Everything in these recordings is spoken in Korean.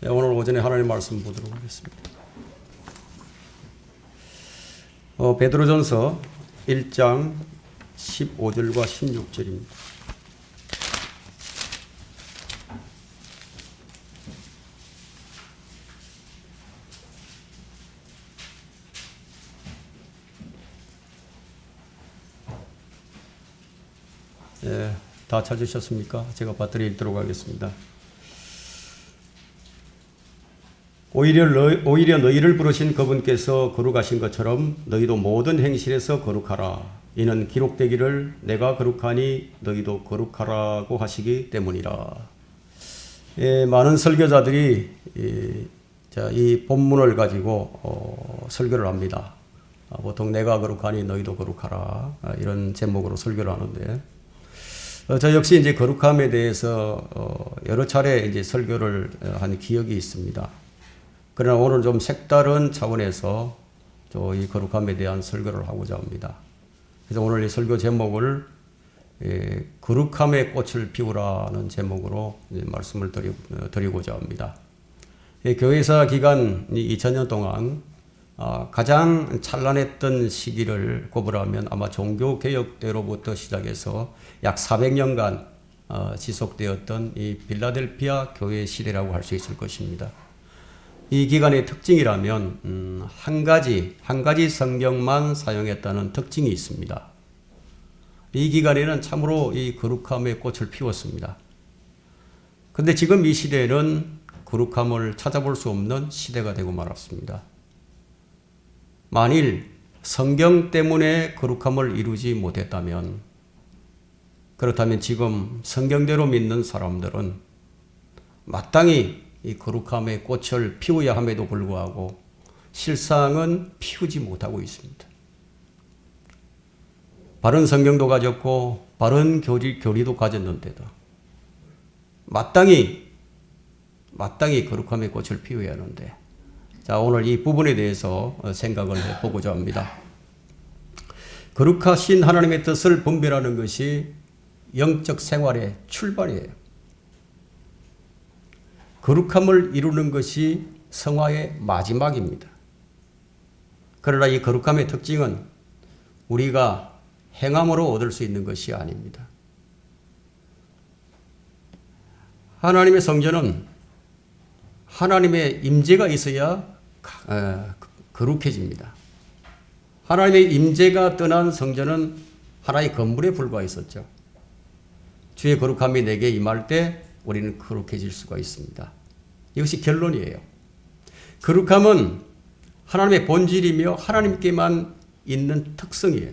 네, 오늘 오전에 하나님 말씀 보도록 하겠습니다. 베드로전서 1장 15절과 16절입니다. 네, 다 찾으셨습니까? 제가 받들어 읽도록 하겠습니다. 오히려 너희를 부르신 그분께서 거룩하신 것처럼 너희도 모든 행실에서 거룩하라. 이는 기록되기를 내가 거룩하니 너희도 거룩하라고 하시기 때문이라. 많은 설교자들이 이 본문을 가지고 설교를 합니다. 보통 내가 거룩하니 너희도 거룩하라 이런 제목으로 설교를 하는데 저 역시 이제 거룩함에 대해서 여러 차례 이제 설교를 한 기억이 있습니다. 그러나 오늘 좀 색다른 차원에서 이 거룩함에 대한 설교를 하고자 합니다. 그래서 오늘 이 설교 제목을 거룩함의 꽃을 피우라는 제목으로 말씀을 드리고자 합니다. 교회사 기간 2000년 동안 가장 찬란했던 시기를 꼽으라면 아마 종교개혁 때로부터 시작해서 약 400년간 지속되었던 이 필라델피아 교회 시대라고 할 수 있을 것입니다. 이 기간의 특징이라면 한 가지 성경만 사용했다는 특징이 있습니다. 이 기간에는 참으로 이 거룩함의 꽃을 피웠습니다. 그런데 지금 이 시대는 거룩함을 찾아볼 수 없는 시대가 되고 말았습니다. 만일 성경 때문에 거룩함을 이루지 못했다면, 그렇다면 지금 성경대로 믿는 사람들은 마땅히 이 거룩함의 꽃을 피워야 함에도 불구하고 실상은 피우지 못하고 있습니다. 바른 성경도 가졌고 바른 교리도 가졌는데도 마땅히 거룩함의 꽃을 피워야 하는데, 자, 오늘 이 부분에 대해서 생각을 해보고자 합니다. 거룩하신 하나님의 뜻을 분별하는 것이 영적 생활의 출발이에요. 거룩함을 이루는 것이 성화의 마지막입니다. 그러나 이 거룩함의 특징은 우리가 행함으로 얻을 수 있는 것이 아닙니다. 하나님의 성전은 하나님의 임재가 있어야 거룩해집니다. 하나님의 임재가 떠난 성전은 하나의 건물에 불과했었죠. 주의 거룩함이 내게 임할 때 우리는 거룩해질 수가 있습니다. 이것이 결론이에요. 거룩함은 하나님의 본질이며 하나님께만 있는 특성이에요.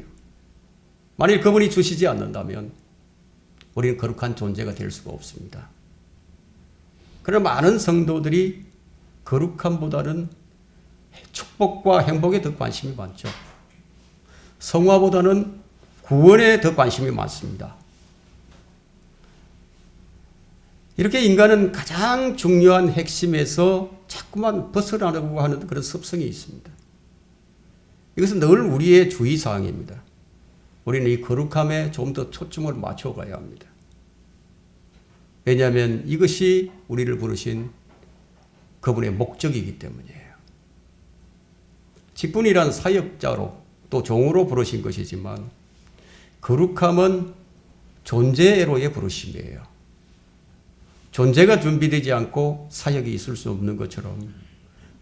만일 그분이 주시지 않는다면 우리는 거룩한 존재가 될 수가 없습니다. 그러나 많은 성도들이 거룩함보다는 축복과 행복에 더 관심이 많죠. 성화보다는 구원에 더 관심이 많습니다. 이렇게 인간은 가장 중요한 핵심에서 자꾸만 벗어나려고 하는 그런 습성이 있습니다. 이것은 늘 우리의 주의사항입니다. 우리는 이 거룩함에 좀 더 초점을 맞춰가야 합니다. 왜냐하면 이것이 우리를 부르신 그분의 목적이기 때문이에요. 직분이란 사역자로 또 종으로 부르신 것이지만 거룩함은 존재로의 부르심이에요. 존재가 준비되지 않고 사역이 있을 수 없는 것처럼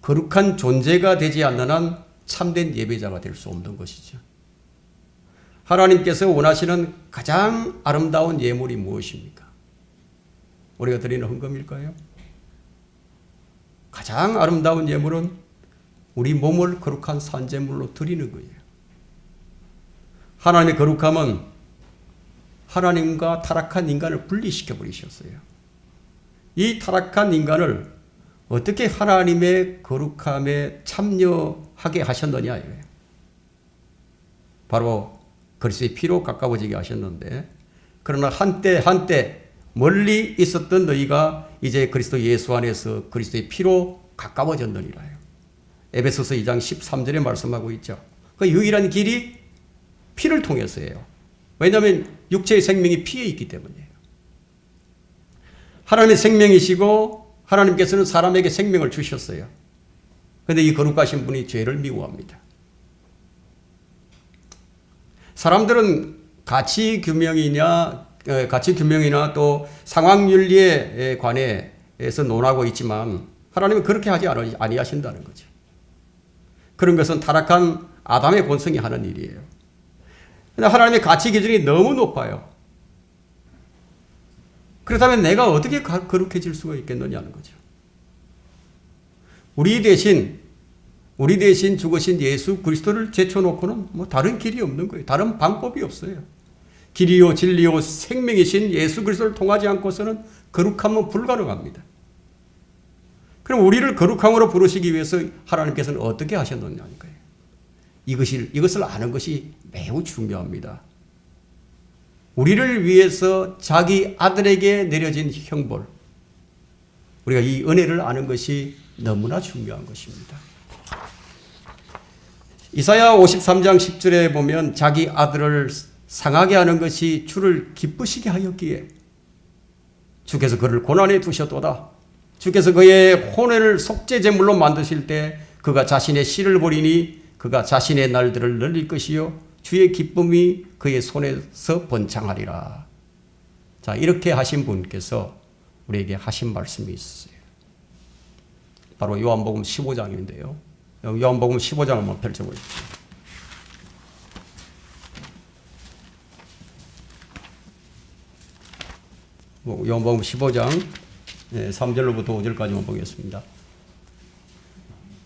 거룩한 존재가 되지 않는 한 참된 예배자가 될 수 없는 것이죠. 하나님께서 원하시는 가장 아름다운 예물이 무엇입니까? 우리가 드리는 헌금일까요? 가장 아름다운 예물은 우리 몸을 거룩한 산제물로 드리는 거예요. 하나님의 거룩함은 하나님과 타락한 인간을 분리시켜 버리셨어요. 이 타락한 인간을 어떻게 하나님의 거룩함에 참여하게 하셨느냐 이거예요. 바로 그리스도의 피로 가까워지게 하셨는데, 그러나 한때 멀리 있었던 너희가 이제 그리스도 예수 안에서 그리스도의 피로 가까워졌느니라요. 에베소서 2장 13절에 말씀하고 있죠. 그 유일한 길이 피를 통해서예요. 왜냐하면 육체의 생명이 피에 있기 때문이에요. 하나님의 생명이시고 하나님께서는 사람에게 생명을 주셨어요. 그런데 이 거룩하신 분이 죄를 미워합니다. 사람들은 가치 규명이나 또 상황윤리에 관해서 논하고 있지만 하나님은 그렇게 하지 아니하신다는 거죠. 그런 것은 타락한 아담의 본성이 하는 일이에요. 그런데 하나님의 가치 기준이 너무 높아요. 그렇다면 내가 어떻게 거룩해질 수가 있겠느냐는 거죠. 우리 대신 죽으신 예수 그리스도를 제쳐놓고는 뭐 다른 길이 없는 거예요. 다른 방법이 없어요. 길이요 진리요 생명이신 예수 그리스도를 통하지 않고서는 거룩함은 불가능합니다. 그럼 우리를 거룩함으로 부르시기 위해서 하나님께서는 어떻게 하셨느냐는 거예요. 이것을 아는 것이 매우 중요합니다. 우리를 위해서 자기 아들에게 내려진 형벌, 우리가 이 은혜를 아는 것이 너무나 중요한 것입니다. 이사야 53장 10절에 보면 자기 아들을 상하게 하는 것이 주를 기쁘시게 하였기에 주께서 그를 고난에 두셨도다. 주께서 그의 혼을 속죄제물로 만드실 때 그가 자신의 씨를 버리니 그가 자신의 날들을 늘릴 것이요 주의 기쁨이 그의 손에서 번창하리라. 자, 이렇게 하신 분께서 우리에게 하신 말씀이 있어요. 바로 요한복음 15장인데요. 요한복음 15장 한번 펼쳐보십시오. 요한복음 15장 3절로부터 5절까지만 보겠습니다.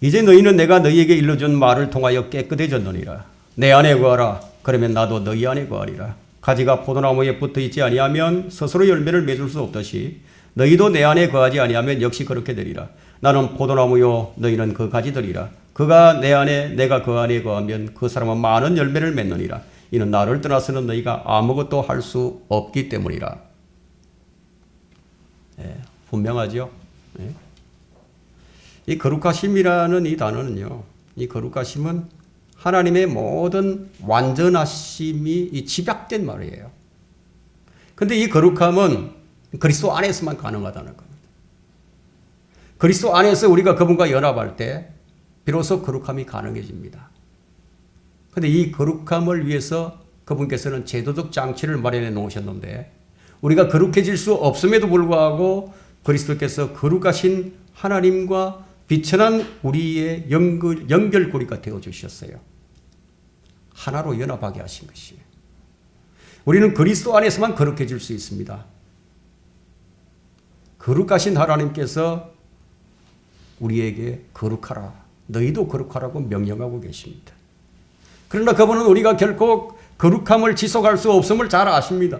이제 너희는 내가 너희에게 일러준 말을 통하여 깨끗해졌느니라. 내 안에 거하라. 그러면 나도 너희 안에 거하리라. 가지가 포도나무에 붙어 있지 아니하면 스스로 열매를 맺을 수 없듯이 너희도 내 안에 거하지 아니하면 역시 그렇게 되리라. 나는 포도나무요 너희는 그 가지들이라. 그가 내 안에 내가 그 안에 거하면 그 사람은 많은 열매를 맺느니라. 이는 나를 떠나서는 너희가 아무것도 할 수 없기 때문이라. 분명하죠. 이 거룩하심이라는 이 단어는요, 이 거룩하심은 하나님의 모든 완전하심이 집약된 말이에요. 그런데 이 거룩함은 그리스도 안에서만 가능하다는 겁니다. 그리스도 안에서 우리가 그분과 연합할 때 비로소 거룩함이 가능해집니다. 그런데 이 거룩함을 위해서 그분께서는 제도적 장치를 마련해 놓으셨는데 우리가 거룩해질 수 없음에도 불구하고 그리스도께서 거룩하신 하나님과 비천한 우리의 연결고리가 되어주셨어요. 하나로 연합하게 하신 것이에요. 우리는 그리스도 안에서만 거룩해질 수 있습니다. 거룩하신 하나님께서 우리에게 거룩하라, 너희도 거룩하라고 명령하고 계십니다. 그러나 그분은 우리가 결코 거룩함을 지속할 수 없음을 잘 아십니다.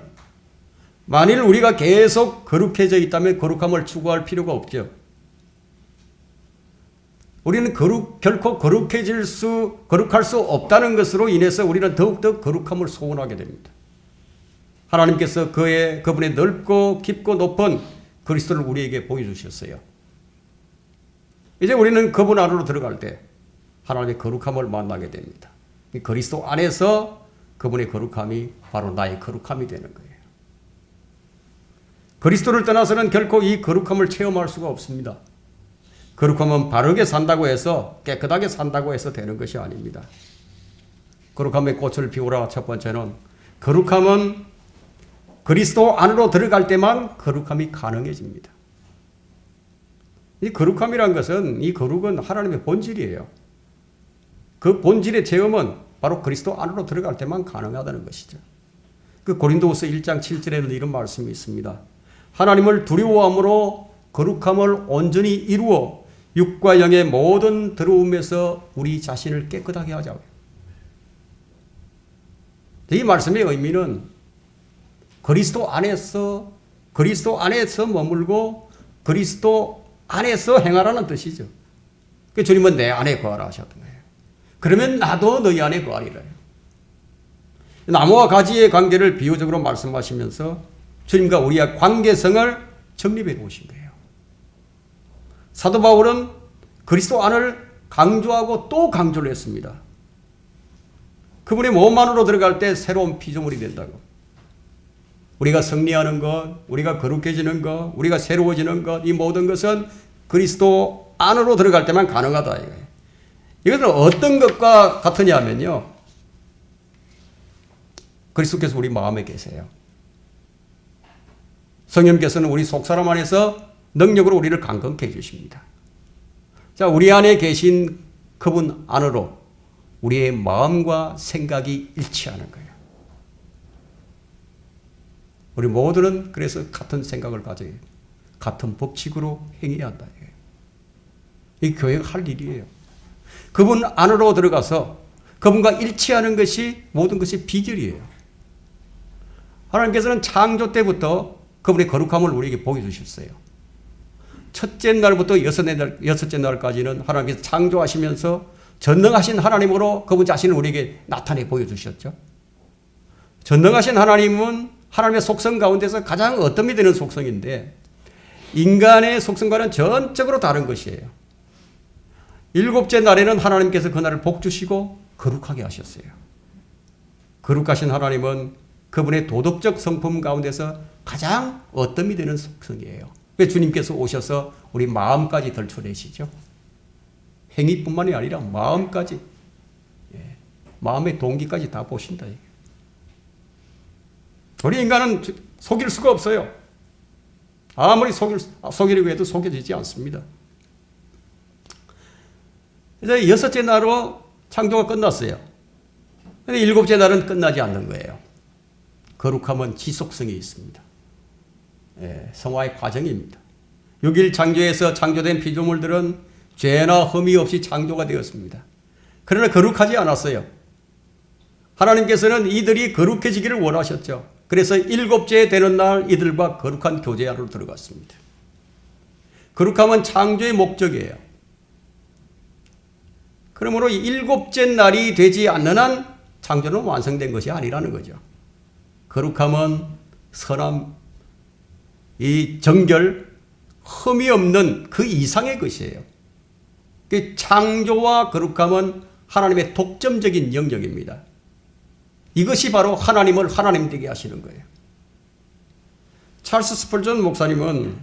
만일 우리가 계속 거룩해져 있다면 거룩함을 추구할 필요가 없죠. 우리는 결코 거룩할 수 없다는 것으로 인해서 우리는 더욱더 거룩함을 소원하게 됩니다. 하나님께서 그분의 넓고 깊고 높은 그리스도를 우리에게 보여주셨어요. 이제 우리는 그분 안으로 들어갈 때 하나님의 거룩함을 만나게 됩니다. 그리스도 안에서 그분의 거룩함이 바로 나의 거룩함이 되는 거예요. 그리스도를 떠나서는 결코 이 거룩함을 체험할 수가 없습니다. 거룩함은 바르게 산다고 해서, 깨끗하게 산다고 해서 되는 것이 아닙니다. 거룩함의 꽃을 피우라. 첫 번째는 거룩함은 그리스도 안으로 들어갈 때만 거룩함이 가능해집니다. 이 거룩함이란 것은, 이 거룩은 하나님의 본질이에요. 그 본질의 체험은 바로 그리스도 안으로 들어갈 때만 가능하다는 것이죠. 그 고린도후서 1장 7절에는 이런 말씀이 있습니다. 하나님을 두려워함으로 거룩함을 온전히 이루어 육과 영의 모든 더러움에서 우리 자신을 깨끗하게 하자고요. 이 말씀의 의미는 그리스도 안에서 머물고 그리스도 안에서 행하라는 뜻이죠. 그 주님은 내 안에 거하라 하셨던 거예요. 그러면 나도 너희 안에 거하리라. 나무와 가지의 관계를 비유적으로 말씀하시면서 주님과 우리의 관계성을 정립해 놓으신 거예요. 사도 바울은 그리스도 안을 강조하고 또 강조를 했습니다. 그분의 몸 안으로 들어갈 때 새로운 피조물이 된다고. 우리가 승리하는 것, 우리가 거룩해지는 것, 우리가 새로워지는 것, 이 모든 것은 그리스도 안으로 들어갈 때만 가능하다. 이것은 어떤 것과 같으냐 하면요. 그리스도께서 우리 마음에 계세요. 성령께서는 우리 속사람 안에서 능력으로 우리를 강건케 해주십니다. 자, 우리 안에 계신 그분 안으로 우리의 마음과 생각이 일치하는 거예요. 우리 모두는 그래서 같은 생각을 가져야 해요. 같은 법칙으로 행해야 한다. 이 교회가 할 일이에요. 그분 안으로 들어가서 그분과 일치하는 것이 모든 것이 비결이에요. 하나님께서는 창조 때부터 그분의 거룩함을 우리에게 보여주셨어요. 첫째 날부터 여섯째 날까지는 하나님께서 창조하시면서 전능하신 하나님으로 그분 자신을 우리에게 나타내 보여주셨죠. 전능하신 하나님은 하나님의 속성 가운데서 가장 어뜸이 되는 속성인데 인간의 속성과는 전적으로 다른 것이에요. 일곱째 날에는 하나님께서 그날을 복주시고 거룩하게 하셨어요. 거룩하신 하나님은 그분의 도덕적 성품 가운데서 가장 어뜸이 되는 속성이에요. 그래서 주님께서 오셔서 우리 마음까지 덜쳐내시죠. 행위뿐만이 아니라 마음까지, 마음의 동기까지 다 보신다. 우리 인간은 속일 수가 없어요. 아무리 속이려고 해도 속여지지 않습니다. 이제 여섯째 날로 창조가 끝났어요. 그런데 일곱째 날은 끝나지 않는 거예요. 거룩함은 지속성이 있습니다. 성화의 과정입니다. 6일 창조에서 창조된 피조물들은 죄나 흠이 없이 창조가 되었습니다. 그러나 거룩하지 않았어요. 하나님께서는 이들이 거룩해지기를 원하셨죠. 그래서 일곱째 되는 날 이들과 거룩한 교제 안으로 들어갔습니다. 거룩함은 창조의 목적이에요. 그러므로 일곱째 날이 되지 않는 한 창조는 완성된 것이 아니라는 거죠. 거룩함은 선함, 이 정결, 흠이 없는 그 이상의 것이에요. 창조와 거룩함은 하나님의 독점적인 영역입니다. 이것이 바로 하나님을 하나님 되게 하시는 거예요. 찰스 스펄전 목사님은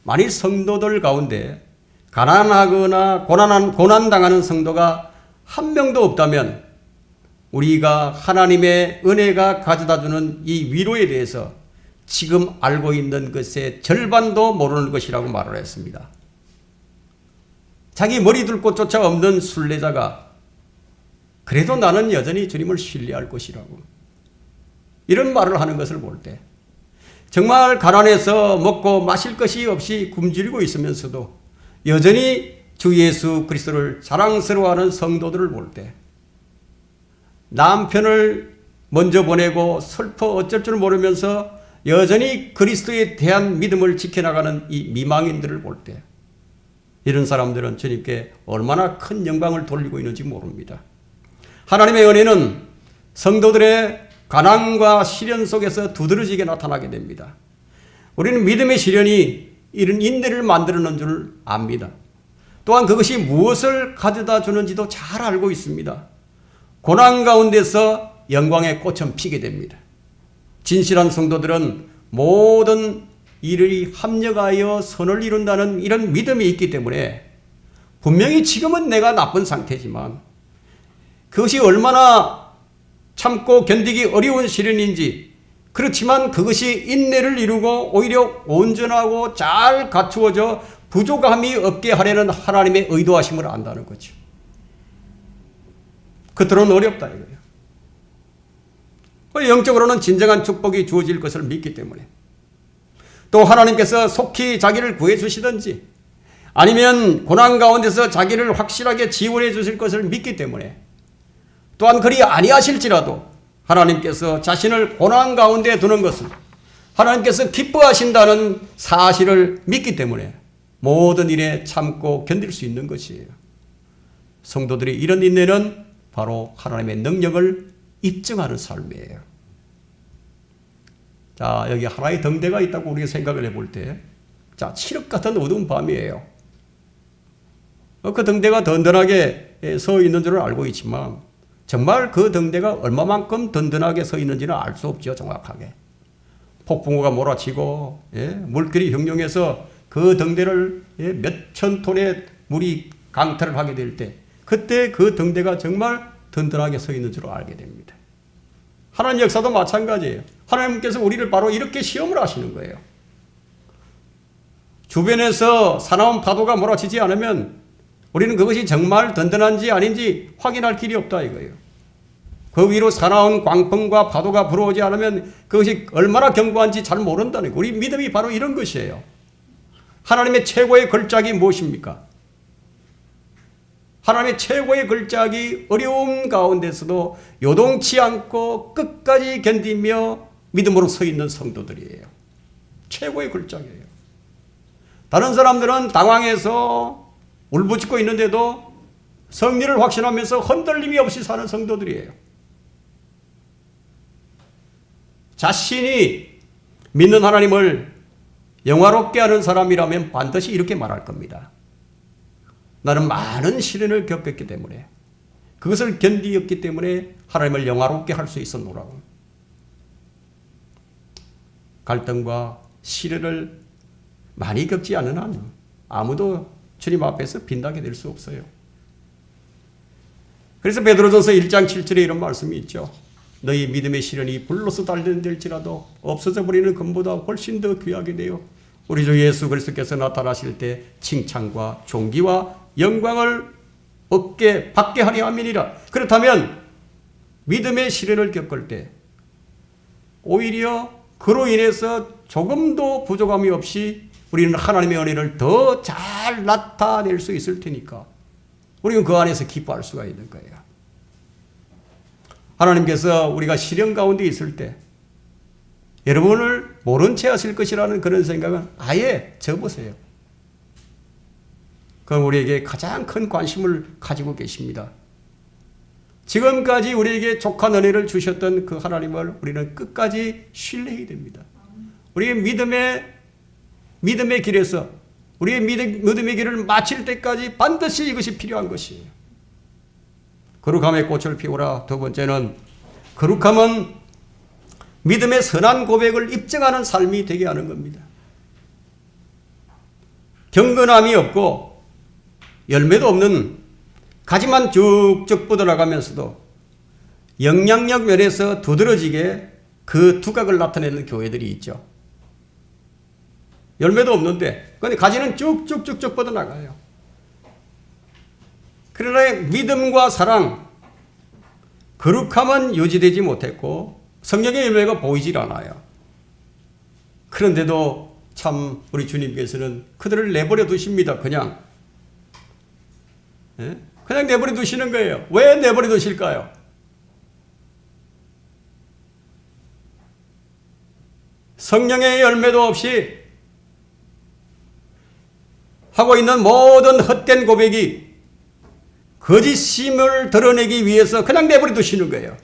만일 성도들 가운데 가난하거나 고난당하는 성도가 한 명도 없다면 우리가 하나님의 은혜가 가져다주는 이 위로에 대해서 지금 알고 있는 것의 절반도 모르는 것이라고 말을 했습니다. 자기 머리 둘 곳조차 없는 순례자가 그래도 나는 여전히 주님을 신뢰할 것이라고 이런 말을 하는 것을 볼 때 정말 가난해서 먹고 마실 것이 없이 굶주리고 있으면서도 여전히 주 예수 그리스도를 자랑스러워하는 성도들을 볼 때 남편을 먼저 보내고 슬퍼 어쩔 줄 모르면서 여전히 그리스도에 대한 믿음을 지켜나가는 이 미망인들을 볼 때 이런 사람들은 주님께 얼마나 큰 영광을 돌리고 있는지 모릅니다. 하나님의 은혜는 성도들의 가난과 시련 속에서 두드러지게 나타나게 됩니다. 우리는 믿음의 시련이 이런 인내를 만들어내는 줄 압니다. 또한 그것이 무엇을 가져다 주는지도 잘 알고 있습니다. 고난 가운데서 영광의 꽃은 피게 됩니다. 진실한 성도들은 모든 일을 합력하여 선을 이룬다는 이런 믿음이 있기 때문에 분명히 지금은 내가 나쁜 상태지만 그것이 얼마나 참고 견디기 어려운 시련인지 그렇지만 그것이 인내를 이루고 오히려 온전하고 잘 갖추어져 부족함이 없게 하려는 하나님의 의도하심을 안다는 거죠. 겉으로는 어렵다 이거예요. 영적으로는 진정한 축복이 주어질 것을 믿기 때문에 또 하나님께서 속히 자기를 구해 주시든지 아니면 고난 가운데서 자기를 확실하게 지원해 주실 것을 믿기 때문에 또한 그리 아니하실지라도 하나님께서 자신을 고난 가운데 두는 것을 하나님께서 기뻐하신다는 사실을 믿기 때문에 모든 일에 참고 견딜 수 있는 것이에요. 성도들이 이런 인내는 바로 하나님의 능력을 입증하는 삶이에요. 자, 여기 하나의 등대가 있다고 우리가 생각을 해볼 때, 자, 칠흑 같은 어두운 밤이에요. 그 등대가 든든하게 서 있는 줄은 알고 있지만, 정말 그 등대가 얼마만큼 든든하게 서 있는지는 알 수 없죠, 정확하게. 폭풍우가 몰아치고 물결이 형용해서 그 등대를 몇천 톤의 물이 강타를 하게 될 때 그때 그 등대가 정말 든든하게 서 있는 줄 알게 됩니다. 하나님 역사도 마찬가지예요. 하나님께서 우리를 바로 이렇게 시험을 하시는 거예요. 주변에서 사나운 파도가 몰아치지 않으면 우리는 그것이 정말 든든한지 아닌지 확인할 길이 없다 이거예요. 그 위로 사나운 광풍과 파도가 불어오지 않으면 그것이 얼마나 견고한지 잘 모른다는 거예요. 우리 믿음이 바로 이런 것이에요. 하나님의 최고의 걸작이 무엇입니까? 하나님의 최고의 걸작이 어려움 가운데서도 요동치 않고 끝까지 견디며 믿음으로 서 있는 성도들이에요. 최고의 걸작이에요. 다른 사람들은 당황해서 울부짖고 있는데도 승리를 확신하면서 흔들림이 없이 사는 성도들이에요. 자신이 믿는 하나님을 영화롭게 하는 사람이라면 반드시 이렇게 말할 겁니다. 나는 많은 시련을 겪었기 때문에 그것을 견디었기 때문에 하나님을 영화롭게 할 수 있었노라고. 갈등과 시련을 많이 겪지 않은 한 아무도 주님 앞에서 빛나게 될 수 없어요. 그래서 베드로전서 1장 7절에 이런 말씀이 있죠. 너희 믿음의 시련이 불로서 단련될지라도 없어져 버리는 금보다 훨씬 더 귀하게 되어 우리 주 예수 그리스도께서 나타나실 때 칭찬과 존귀와 영광을 받게 하려 함이니라. 그렇다면 믿음의 시련을 겪을 때 오히려 그로 인해서 조금도 부족함이 없이 우리는 하나님의 은혜를 더 잘 나타낼 수 있을 테니까 우리는 그 안에서 기뻐할 수가 있는 거예요. 하나님께서 우리가 시련 가운데 있을 때 여러분을 모른 채 하실 것이라는 그런 생각은 아예 접으세요. 그건 우리에게 가장 큰 관심을 가지고 계십니다. 지금까지 우리에게 족한 은혜를 주셨던 그 하나님을 우리는 끝까지 신뢰해야 됩니다. 우리의 믿음의 길에서 우리의 믿음의 길을 마칠 때까지 반드시 이것이 필요한 것이에요. 거룩함의 꽃을 피우라. 두 번째는 거룩함은 믿음의 선한 고백을 입증하는 삶이 되게 하는 겁니다. 경건함이 없고 열매도 없는 가지만 쭉쭉 뻗어나가면서도 영향력 면에서 두드러지게 그 두각을 나타내는 교회들이 있죠. 열매도 없는데 근데 가지는 쭉쭉쭉쭉 뻗어나가요. 그러나 믿음과 사랑, 거룩함은 유지되지 못했고 성령의 열매가 보이질 않아요. 그런데도 참 우리 주님께서는 그들을 내버려 두십니다. 그냥 내버려 두시는 거예요. 왜 내버려 두실까요? 성령의 열매도 없이 하고 있는 모든 헛된 고백이 거짓임을 드러내기 위해서 그냥 내버려 두시는 거예요.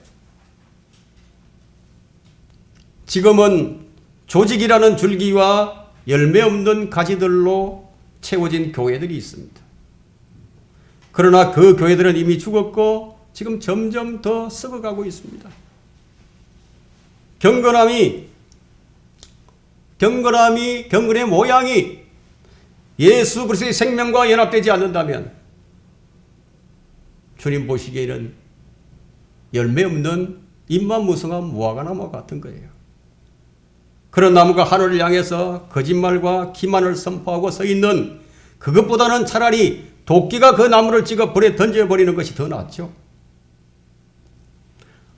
지금은 조직이라는 줄기와 열매 없는 가지들로 채워진 교회들이 있습니다. 그러나 그 교회들은 이미 죽었고 지금 점점 더 썩어가고 있습니다. 경건의 모양이 예수 그리스도의 생명과 연합되지 않는다면 주님 보시기에는 열매 없는 잎만 무성한 무화과나무 같은 거예요. 그런 나무가 하늘을 향해서 거짓말과 기만을 선포하고 서 있는 그것보다는 차라리 도끼가 그 나무를 찍어 불에 던져버리는 것이 더 낫죠.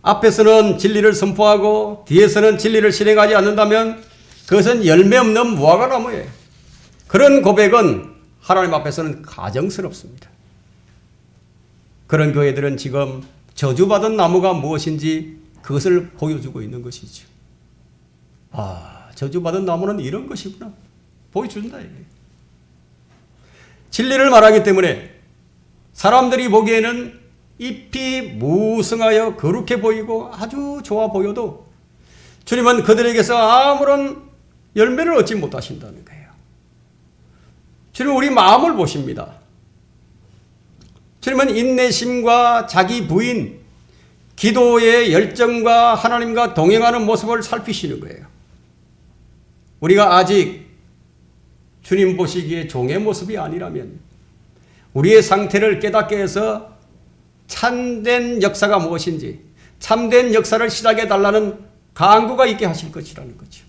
앞에서는 진리를 선포하고 뒤에서는 진리를 실행하지 않는다면 그것은 열매 없는 무화과나무예요. 그런 고백은 하나님 앞에서는 가정스럽습니다. 그런 교회들은 지금 저주받은 나무가 무엇인지 그것을 보여주고 있는 것이죠. 저주받은 나무는 이런 것이구나. 보여준다. 진리를 말하기 때문에 사람들이 보기에는 잎이 무성하여 거룩해 보이고 아주 좋아 보여도 주님은 그들에게서 아무런 열매를 얻지 못하신다는 거예요. 주님은 우리 마음을 보십니다. 주님은 인내심과 자기 부인, 기도의 열정과 하나님과 동행하는 모습을 살피시는 거예요. 우리가 아직 주님 보시기에 종의 모습이 아니라면 우리의 상태를 깨닫게 해서 참된 역사가 무엇인지, 참된 역사를 시작해 달라는 간구가 있게 하실 것이라는 거죠.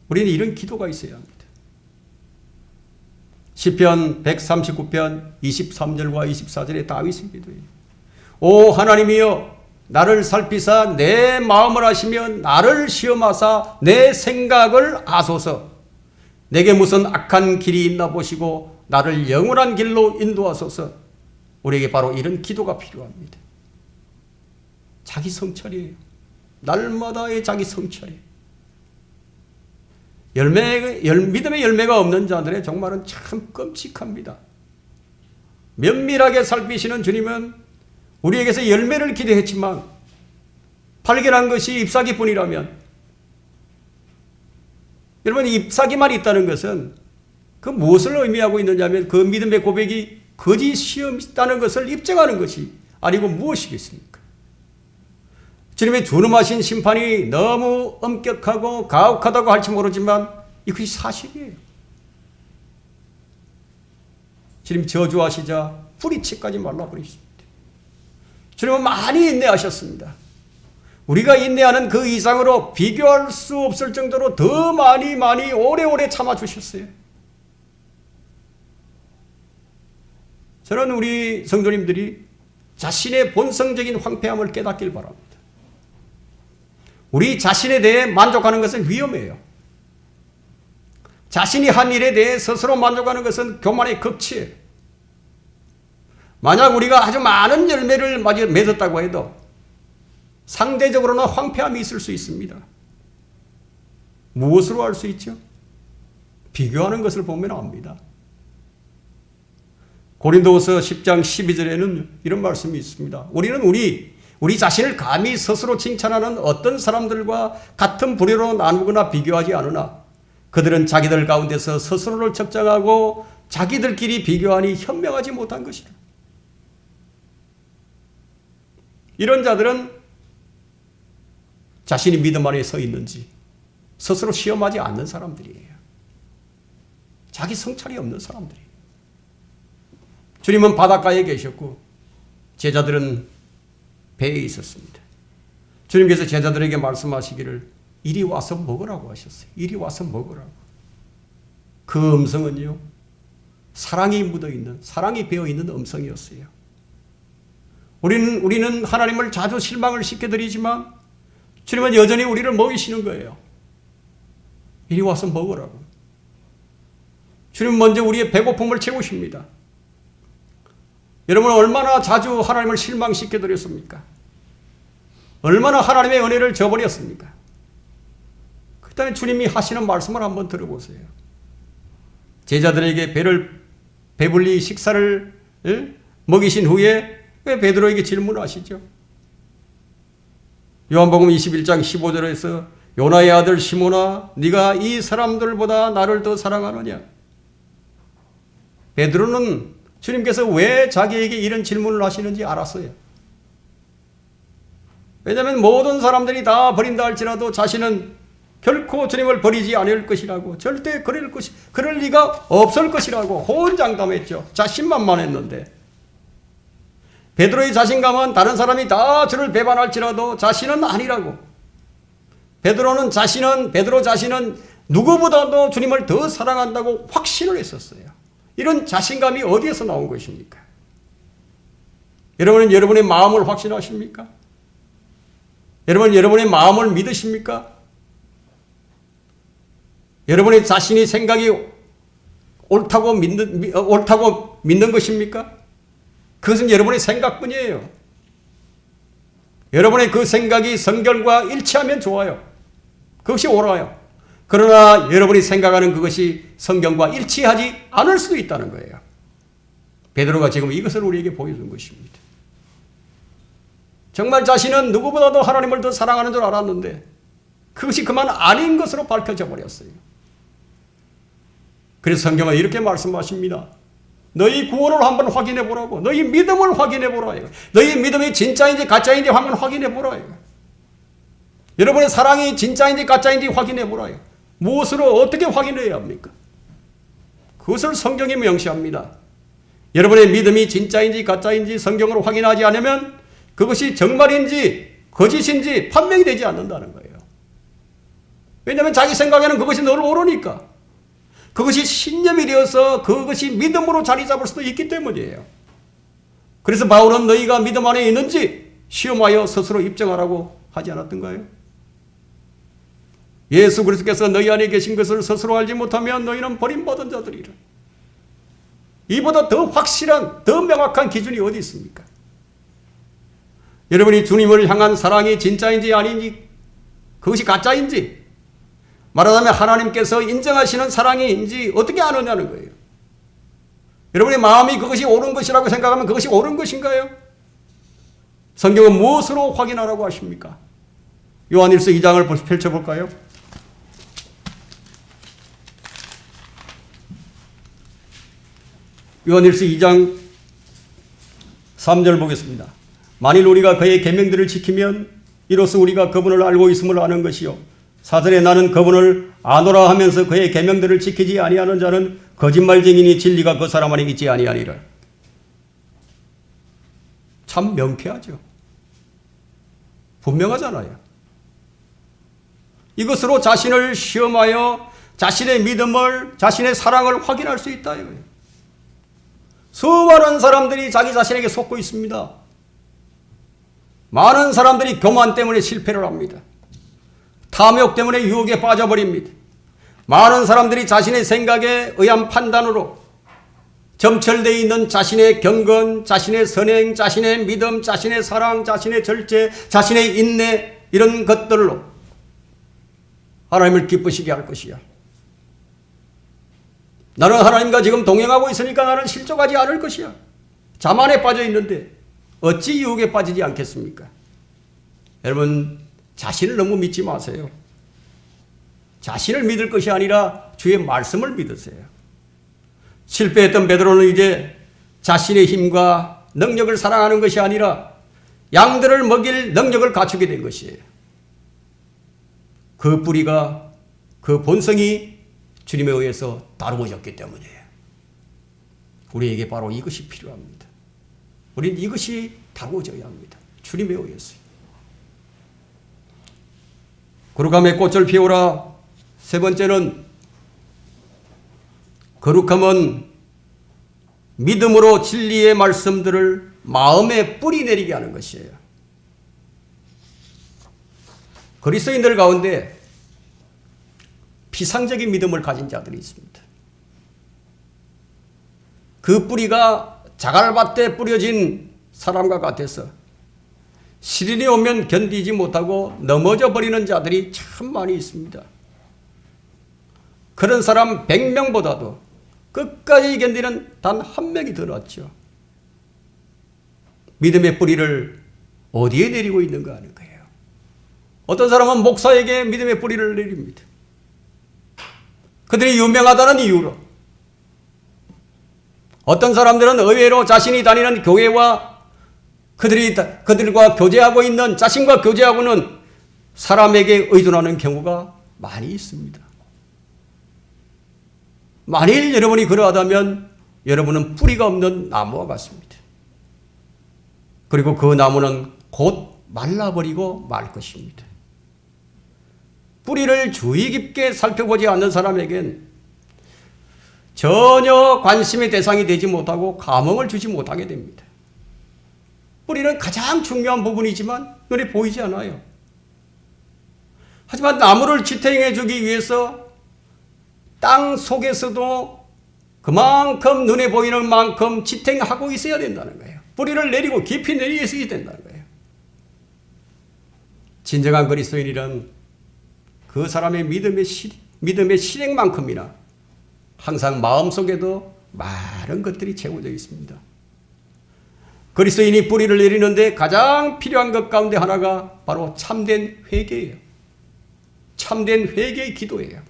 우리는 이런 기도가 있어야 합니다. 시편 139편 23절과 24절의 다윗의 기도예요. 오 하나님이여 나를 살피사 내 마음을 아시며 나를 시험하사 내 생각을 아소서. 내게 무슨 악한 길이 있나 보시고 나를 영원한 길로 인도하소서. 우리에게 바로 이런 기도가 필요합니다. 자기 성찰이에요. 날마다의 자기 성찰이에요. 믿음의 열매가 없는 자들의 정말은 참 끔찍합니다. 면밀하게 살피시는 주님은 우리에게서 열매를 기대했지만 발견한 것이 잎사귀뿐이라면, 여러분 잎사귀만 있다는 것은 그 무엇을 의미하고 있느냐면 그 믿음의 고백이 거짓이었다는 있다는 것을 입증하는 것이 아니고 무엇이겠습니까? 주님의 준엄하신 심판이 너무 엄격하고 가혹하다고 할지 모르지만 이것이 사실이에요. 주님 저주하시자 뿌리치까지 말라버리십니다. 주님은 많이 인내하셨습니다. 우리가 인내하는 그 이상으로 비교할 수 없을 정도로 더 많이 오래오래 참아주셨어요. 저는 우리 성도님들이 자신의 본성적인 황폐함을 깨닫길 바랍니다. 우리 자신에 대해 만족하는 것은 위험해요. 자신이 한 일에 대해 스스로 만족하는 것은 교만의 극치예요. 만약 우리가 아주 많은 열매를 맺었다고 해도 상대적으로는 황폐함이 있을 수 있습니다. 무엇으로 알 수 있죠? 비교하는 것을 보면 압니다. 고린도후서 10장 12절에는 이런 말씀이 있습니다. 우리는 우리 자신을 감히 스스로 칭찬하는 어떤 사람들과 같은 부류로 나누거나 비교하지 않으나 그들은 자기들 가운데서 스스로를 측정하고 자기들끼리 비교하니 현명하지 못한 것이다. 이런 자들은 자신이 믿음 안에 서 있는지 스스로 시험하지 않는 사람들이에요. 자기 성찰이 없는 사람들이에요. 주님은 바닷가에 계셨고 제자들은 배에 있었습니다. 주님께서 제자들에게 말씀하시기를 이리 와서 먹으라고 하셨어요. 이리 와서 먹으라고. 그 음성은요, 사랑이 묻어있는, 사랑이 배어있는 음성이었어요. 우리는 하나님을 자주 실망을 시켜드리지만 주님은 여전히 우리를 먹이시는 거예요. 이리 와서 먹으라고. 주님은 먼저 우리의 배고픔을 채우십니다. 여러분 얼마나 자주 하나님을 실망시켜드렸습니까? 얼마나 하나님의 은혜를 저버렸습니까? 그때 주님이 하시는 말씀을 한번 들어보세요. 제자들에게 배불리 식사를 먹이신 후에 왜 베드로에게 질문하시죠? 요한복음 21장 15절에서 요나의 아들 시몬아 네가 이 사람들보다 나를 더 사랑하느냐? 베드로는 주님께서 왜 자기에게 이런 질문을 하시는지 알았어요. 왜냐하면 모든 사람들이 다 버린다 할지라도 자신은 결코 주님을 버리지 않을 것이라고, 절대 그럴 리가 없을 것이라고 호언장담했죠. 자신만만했는데 베드로의 자신감은 다른 사람이 다 주를 배반할지라도 자신은 아니라고. 베드로 자신은 누구보다도 주님을 더 사랑한다고 확신을 했었어요. 이런 자신감이 어디에서 나온 것입니까? 여러분은 여러분의 마음을 확신하십니까? 여러분 여러분의 마음을 믿으십니까? 여러분의 자신이 생각이 옳다고 믿는 것입니까? 그것은 여러분의 생각뿐이에요. 여러분의 그 생각이 성경과 일치하면 좋아요. 그것이 옳아요. 그러나 여러분이 생각하는 그것이 성경과 일치하지 않을 수도 있다는 거예요. 베드로가 지금 이것을 우리에게 보여준 것입니다. 정말 자신은 누구보다도 하나님을 더 사랑하는 줄 알았는데 그것이 그만 아닌 것으로 밝혀져 버렸어요. 그래서 성경은 이렇게 말씀하십니다. 너희 구원을 한번 확인해 보라고. 너희 믿음을 확인해 보라. 너희 믿음이 진짜인지 가짜인지 한번 확인해 보라. 여러분의 사랑이 진짜인지 가짜인지 확인해 보라. 무엇으로 어떻게 확인해야 합니까? 그것을 성경이 명시합니다. 여러분의 믿음이 진짜인지 가짜인지 성경으로 확인하지 않으면 그것이 정말인지 거짓인지 판명이 되지 않는다는 거예요. 왜냐하면 자기 생각에는 그것이 늘 옳으니까. 그것이 신념이 되어서 그것이 믿음으로 자리 잡을 수도 있기 때문이에요. 그래서 바울은 너희가 믿음 안에 있는지 시험하여 스스로 입증하라고 하지 않았던가요? 예수 그리스도께서 너희 안에 계신 것을 스스로 알지 못하면 너희는 버림받은 자들이라. 이보다 더 확실한, 더 명확한 기준이 어디 있습니까? 여러분이 주님을 향한 사랑이 진짜인지 아닌지, 그것이 가짜인지, 말하자면 하나님께서 인정하시는 사랑인지 어떻게 아느냐는 거예요. 여러분의 마음이 그것이 옳은 것이라고 생각하면 그것이 옳은 것인가요? 성경은 무엇으로 확인하라고 하십니까? 요한일서 2장을 펼쳐볼까요? 요한일서 2장 3절 보겠습니다. 만일 우리가 그의 계명들을 지키면 이로써 우리가 그분을 알고 있음을 아는 것이요 4절에 나는 그분을 아노라 하면서 그의 계명들을 지키지 아니하는 자는 거짓말쟁이니 진리가 그 사람 안에 있지 아니하니라. 참 명쾌하죠. 분명하잖아요. 이것으로 자신을 시험하여 자신의 믿음을, 자신의 사랑을 확인할 수 있다 이거예요. 수많은 사람들이 자기 자신에게 속고 있습니다. 많은 사람들이 교만 때문에 실패를 합니다. 탐욕 때문에 유혹에 빠져버립니다. 많은 사람들이 자신의 생각에 의한 판단으로 점철되어 있는 자신의 경건, 자신의 선행, 자신의 믿음, 자신의 사랑, 자신의 절제, 자신의 인내 이런 것들로 하나님을 기쁘시게 할 것이야. 나는 하나님과 지금 동행하고 있으니까 나는 실족하지 않을 것이야. 자만에 빠져 있는데 어찌 유혹에 빠지지 않겠습니까? 여러분 자신을 너무 믿지 마세요. 자신을 믿을 것이 아니라 주의 말씀을 믿으세요. 실패했던 베드로는 이제 자신의 힘과 능력을 사랑하는 것이 아니라 양들을 먹일 능력을 갖추게 된 것이에요. 그 뿌리가, 그 본성이 주님에 의해서 다루어졌기 때문이에요. 우리에게 바로 이것이 필요합니다. 우리는 이것이 다루어져야 합니다. 주님에 의해서. 거룩함의 꽃을 피우라. 세 번째는 거룩함은 믿음으로 진리의 말씀들을 마음에 뿌리 내리게 하는 것이에요. 그리스도인들 가운데 피상적인 믿음을 가진 자들이 있습니다. 그 뿌리가 자갈밭에 뿌려진 사람과 같아서 시련이 오면 견디지 못하고 넘어져 버리는 자들이 참 많이 있습니다. 그런 사람 100명보다도 끝까지 견디는 단 한 명이 더 낫죠. 믿음의 뿌리를 어디에 내리고 있는가 하는 거예요. 어떤 사람은 목사에게 믿음의 뿌리를 내립니다. 그들이 유명하다는 이유로. 어떤 사람들은 의외로 자신이 다니는 교회와 그들과 교제하고 있는, 자신과 교제하고는 사람에게 의존하는 경우가 많이 있습니다. 만일 여러분이 그러하다면 여러분은 뿌리가 없는 나무와 같습니다. 그리고 그 나무는 곧 말라버리고 말 것입니다. 뿌리를 주의 깊게 살펴보지 않는 사람에겐 전혀 관심의 대상이 되지 못하고 감흥을 주지 못하게 됩니다. 뿌리는 가장 중요한 부분이지만 눈에 보이지 않아요. 하지만 나무를 지탱해 주기 위해서 땅 속에서도 그만큼 눈에 보이는 만큼 지탱하고 있어야 된다는 거예요. 뿌리를 내리고 깊이 내리고 있어야 된다는 거예요. 진정한 그리스도인이란 그 사람의 믿음의 실행만큼이나 항상 마음속에도 많은 것들이 채워져 있습니다. 그리스도인이 뿌리를 내리는데 가장 필요한 것 가운데 하나가 바로 참된 회개예요. 참된 회개의 기도예요.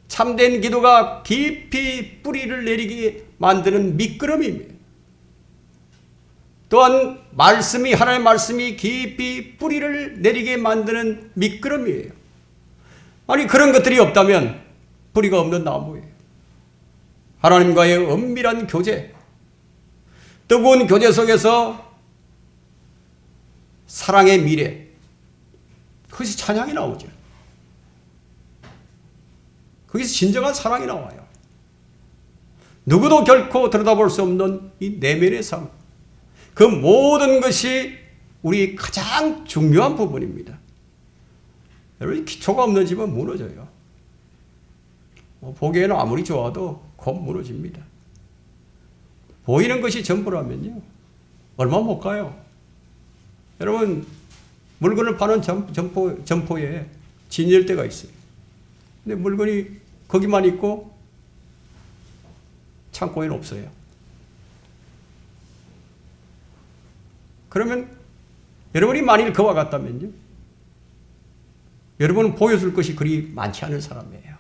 참된 기도가 깊이 뿌리를 내리게 만드는 미끄럼입니다. 또한 하나님의 말씀이 깊이 뿌리를 내리게 만드는 미끄럼이에요. 아니 그런 것들이 없다면 뿌리가 없는 나무예요. 하나님과의 은밀한 교제, 뜨거운 교제 속에서 사랑의 미래, 거기서 찬양이 나오죠. 거기서 진정한 사랑이 나와요. 누구도 결코 들여다볼 수 없는 이 내면의 삶, 그 모든 것이 우리 가장 중요한 부분입니다. 여러분, 기초가 없는 집은 무너져요. 보기에는 아무리 좋아도 곧 무너집니다. 보이는 것이 전부라면요, 얼마 못 가요. 여러분, 물건을 파는 점포에 진열대가 있어요. 근데 물건이 거기만 있고 창고에는 없어요. 그러면 여러분이 만일 그와 같다면요, 여러분은 보여줄 것이 그리 많지 않은 사람이에요.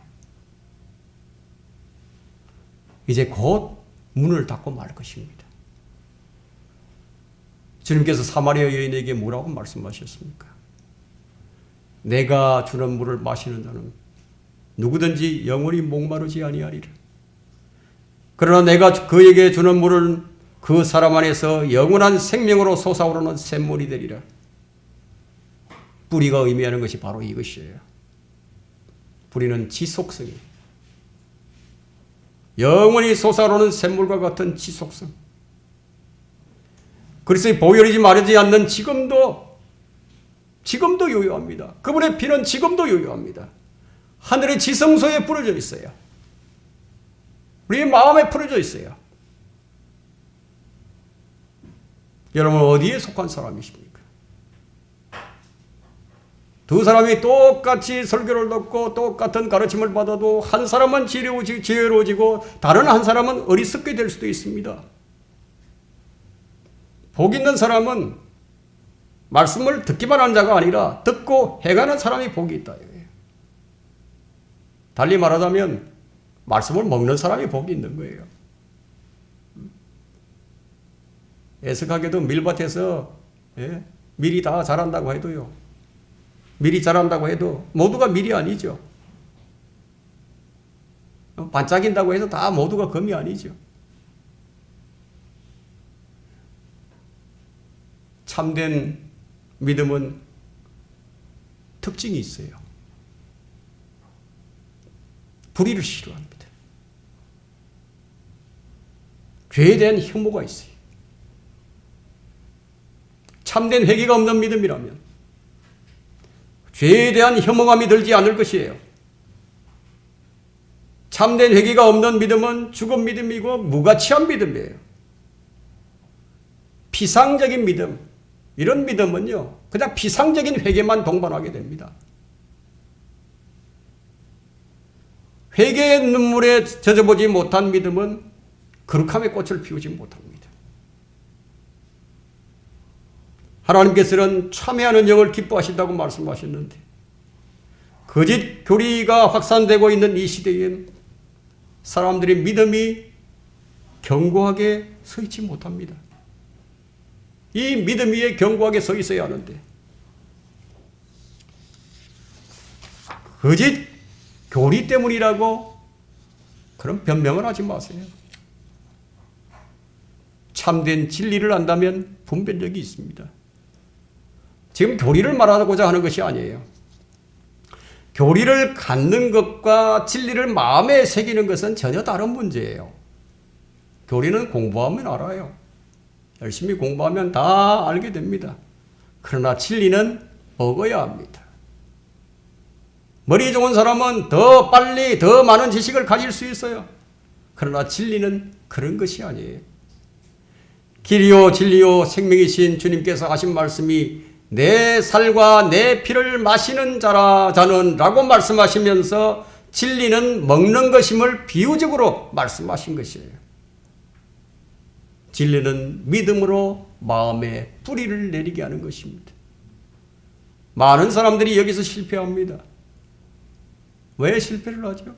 이제 곧 문을 닫고 말 것입니다. 주님께서 사마리아 여인에게 뭐라고 말씀하셨습니까? 내가 주는 물을 마시는 자는 누구든지 영원히 목마르지 아니하리라. 그러나 내가 그에게 주는 물은 그 사람 안에서 영원한 생명으로 솟아오르는 샘물이 되리라. 뿌리가 의미하는 것이 바로 이것이에요. 뿌리는 지속성이에요. 영원히 솟아오르는 샘물과 같은 지속성. 그리스도의 보혈이지 마르지 않는 지금도 요요합니다. 그분의 피는 지금도 요요합니다. 하늘의 지성소에 뿌려져 있어요. 우리의 마음에 뿌려져 있어요. 여러분, 어디에 속한 사람이십니까? 두 사람이 똑같이 설교를 듣고 똑같은 가르침을 받아도 한 사람은 지혜로워지고 다른 한 사람은 어리석게 될 수도 있습니다. 복 있는 사람은 말씀을 듣기만 하는 자가 아니라 듣고 행하는 사람이 복이 있다. 달리 말하자면 말씀을 먹는 사람이 복이 있는 거예요. 애석하게도 밀밭에서 밀이 다 자란다고 해도요, 밀이 자란다고 해도 모두가 밀이 아니죠. 반짝인다고 해서 다 모두가 금이 아니죠. 참된 믿음은 특징이 있어요. 불의를 싫어합니다. 죄에 대한 혐오가 있어요. 참된 회개가 없는 믿음이라면 죄에 대한 혐오감이 들지 않을 것이에요. 참된 회개가 없는 믿음은 죽은 믿음이고 무가치한 믿음이에요. 피상적인 믿음, 이런 믿음은요, 그냥 피상적인 회개만 동반하게 됩니다. 회개의 눈물에 젖어보지 못한 믿음은 거룩함의 꽃을 피우지 못합니다. 하나님께서는 참회하는 영을 기뻐하신다고 말씀하셨는데, 거짓 교리가 확산되고 있는 이 시대엔 사람들의 믿음이 견고하게 서 있지 못합니다. 이 믿음 위에 견고하게 서 있어야 하는데, 거짓 교리 때문이라고 그런 변명을 하지 마세요. 참된 진리를 안다면 분별력이 있습니다. 지금 교리를 말하고자 하는 것이 아니에요. 교리를 갖는 것과 진리를 마음에 새기는 것은 전혀 다른 문제예요. 교리는 공부하면 알아요. 열심히 공부하면 다 알게 됩니다. 그러나 진리는 먹어야 합니다. 머리 좋은 사람은 더 빨리 더 많은 지식을 가질 수 있어요. 그러나 진리는 그런 것이 아니에요. 길이요 진리요 생명이신 주님께서 하신 말씀이 내 살과 내 피를 마시는 자는 라고 말씀하시면서 진리는 먹는 것임을 비유적으로 말씀하신 것이에요. 진리는 믿음으로 마음에 뿌리를 내리게 하는 것입니다. 많은 사람들이 여기서 실패합니다. 왜 실패를 하죠?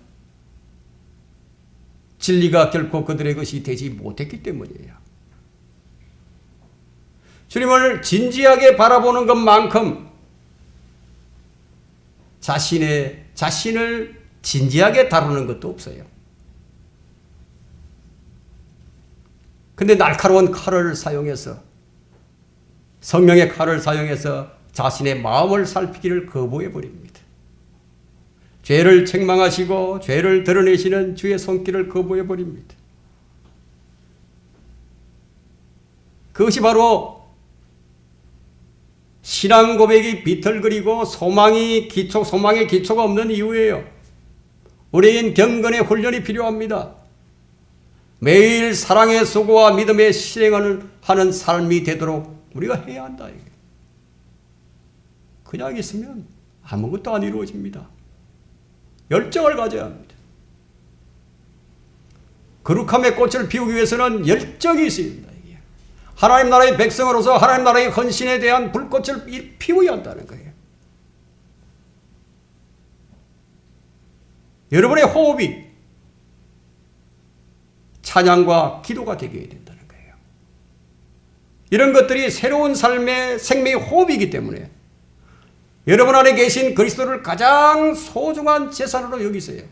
진리가 결코 그들의 것이 되지 못했기 때문이에요. 주님을 진지하게 바라보는 것만큼 자신의 자신을 진지하게 다루는 것도 없어요. 근데 날카로운 칼을 사용해서, 성령의 칼을 사용해서 자신의 마음을 살피기를 거부해 버립니다. 죄를 책망하시고 죄를 드러내시는 주의 손길을 거부해 버립니다. 그것이 바로 신앙 고백이 비틀거리고 소망의 기초가 없는 이유예요. 우리인 경건의 훈련이 필요합니다. 매일 사랑의 수고와 믿음의 실행을 하는 삶이 되도록 우리가 해야 한다. 그냥 있으면 아무것도 안 이루어집니다. 열정을 가져야 합니다. 거룩함의 꽃을 피우기 위해서는 열정이 있어야 합니다. 하나님 나라의 백성으로서 하나님 나라의 헌신에 대한 불꽃을 피워야 한다는 거예요. 여러분의 호흡이 찬양과 기도가 되게 해야 된다는 거예요. 이런 것들이 새로운 삶의 생명의 호흡이기 때문에 여러분 안에 계신 그리스도를 가장 소중한 재산으로 여기세요.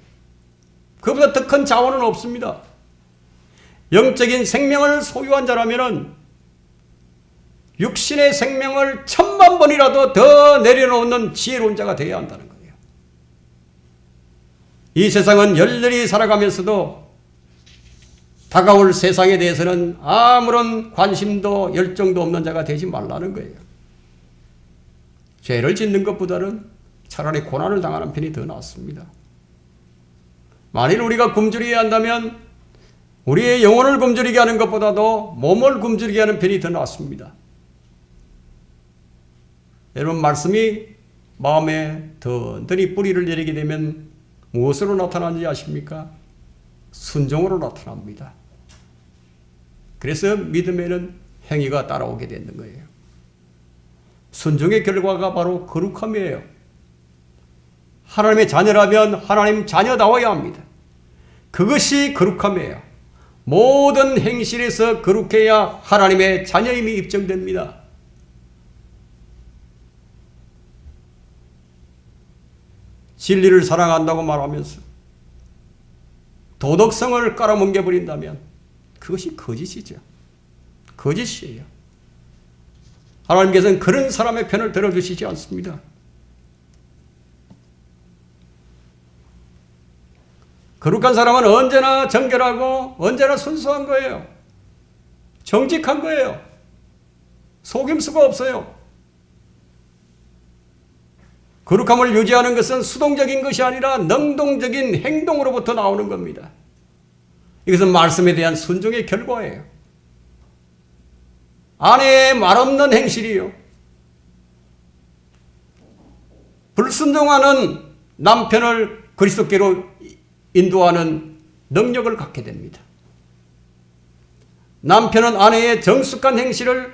그보다 더 큰 자원은 없습니다. 영적인 생명을 소유한 자라면 육신의 생명을 1000,000번이라도 더 내려놓는 지혜로운 자가 되어야 한다는 거예요. 이 세상은 열렬히 살아가면서도 다가올 세상에 대해서는 아무런 관심도 열정도 없는 자가 되지 말라는 거예요. 죄를 짓는 것보다는 차라리 고난을 당하는 편이 더 낫습니다. 만일 우리가 굶주리게 한다면 우리의 영혼을 굶주리게 하는 것보다도 몸을 굶주리게 하는 편이 더 낫습니다. 여러분, 말씀이 마음에 든든히 뿌리를 내리게 되면 무엇으로 나타나는지 아십니까? 순종으로 나타납니다. 그래서 믿음에는 행위가 따라오게 되는 거예요. 순종의 결과가 바로 거룩함이에요. 하나님의 자녀라면 하나님 자녀다워야 합니다. 그것이 거룩함이에요. 모든 행실에서 거룩해야 하나님의 자녀임이 입증됩니다. 진리를 사랑한다고 말하면서 도덕성을 깔아뭉개버린다면 그것이 거짓이죠. 거짓이에요. 하나님께서는 그런 사람의 편을 들어주시지 않습니다. 거룩한 사람은 언제나 정결하고 언제나 순수한 거예요. 정직한 거예요. 속임수가 없어요. 거룩함을 유지하는 것은 수동적인 것이 아니라 능동적인 행동으로부터 나오는 겁니다. 이것은 말씀에 대한 순종의 결과예요. 아내의 말없는 행실이요. 불순종하는 남편을 그리스도께로 인도하는 능력을 갖게 됩니다. 남편은 아내의 정숙한 행실을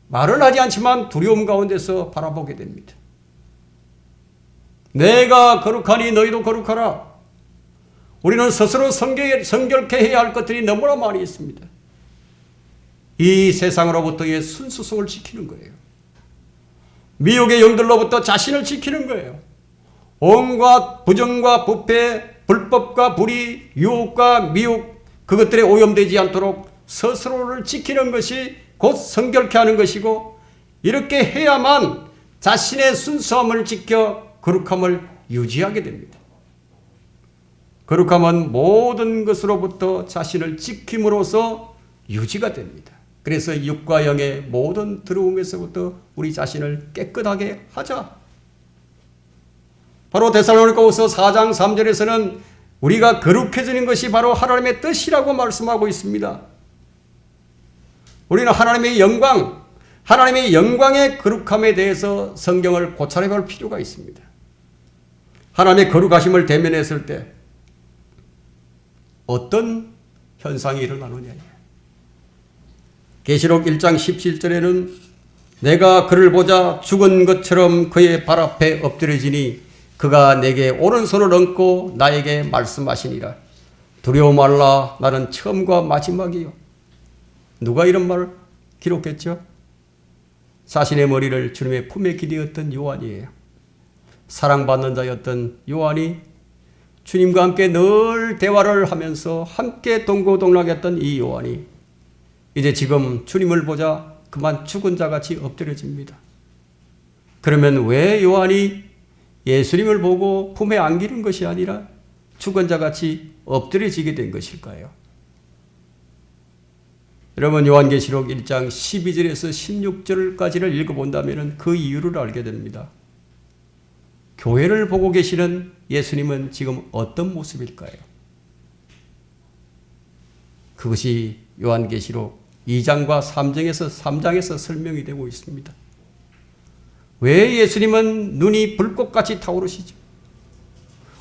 말을 하지 않지만 두려움 가운데서 바라보게 됩니다. 내가 거룩하니 너희도 거룩하라. 우리는 스스로 성결케 해야 할 것들이 너무나 많이 있습니다. 이 세상으로부터의 순수성을 지키는 거예요. 미혹의 영들로부터 자신을 지키는 거예요. 온갖 부정과 부패, 불법과 불의, 유혹과 미혹, 그것들에 오염되지 않도록 스스로를 지키는 것이 곧 성결케 하는 것이고, 이렇게 해야만 자신의 순수함을 지켜 거룩함을 유지하게 됩니다. 거룩함은 모든 것으로부터 자신을 지킴으로써 유지가 됩니다. 그래서 육과 영의 모든 더러움에서부터 우리 자신을 깨끗하게 하자. 바로 데살로니가후서 4장 3절에서는 우리가 거룩해지는 것이 바로 하나님의 뜻이라고 말씀하고 있습니다. 우리는 하나님의 영광, 하나님의 영광의 거룩함에 대해서 성경을 고찰해 볼 필요가 있습니다. 하나님의 거룩하심을 대면했을 때 어떤 현상이 일어나느냐. 계시록 1장 17절에는 내가 그를 보자 죽은 것처럼 그의 발 앞에 엎드려지니 그가 내게 오른손을 얹고 나에게 말씀하시니라. 두려워 말라. 나는 처음과 마지막이요. 누가 이런 말을 기록했죠? 자신의 머리를 주님의 품에 기대었던 요한이에요. 사랑받는 자였던 요한이 주님과 함께 늘 대화를 하면서 함께 동고동락했던 이 요한이 이제 지금 주님을 보자 그만 죽은 자같이 엎드려집니다. 그러면 왜 요한이 예수님을 보고 품에 안기는 것이 아니라 죽은 자같이 엎드려지게 된 것일까요? 여러분, 요한계시록 1장 12절에서 16절까지를 읽어본다면 그 이유를 알게 됩니다. 교회를 보고 계시는 예수님은 지금 어떤 모습일까요? 그것이 요한계시록 2장과 3장에서 설명이 되고 있습니다. 왜 예수님은 눈이 불꽃같이 타오르시죠?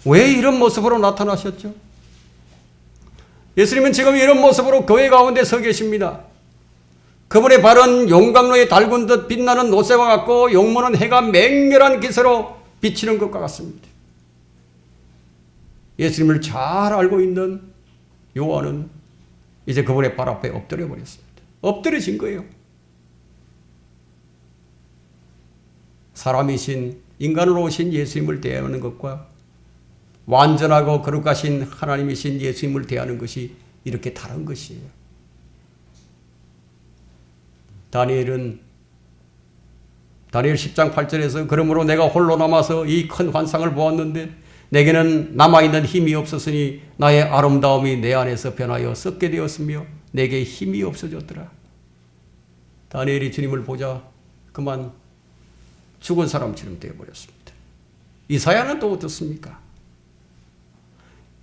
왜 이런 모습으로 나타나셨죠? 예수님은 지금 이런 모습으로 교회 가운데 서 계십니다. 그분의 발은 용광로에 달군 듯 빛나는 노새와 같고 용모는 해가 맹렬한 기세로 비치는 것과 같습니다. 예수님을 잘 알고 있는 요한은 이제 그분의 발 앞에 엎드려 버렸습니다. 엎드려진 거예요. 사람이신 인간으로 오신 예수님을 대하는 것과 완전하고 거룩하신 하나님이신 예수님을 대하는 것이 이렇게 다른 것이에요. 다니엘 10장 8절에서 그러므로 내가 홀로 남아서 이 큰 환상을 보았는데 내게는 남아있는 힘이 없었으니 나의 아름다움이 내 안에서 변하여 썩게 되었으며 내게 힘이 없어졌더라. 다니엘이 주님을 보자 그만 죽은 사람처럼 되어버렸습니다. 이사야는 또 어떻습니까?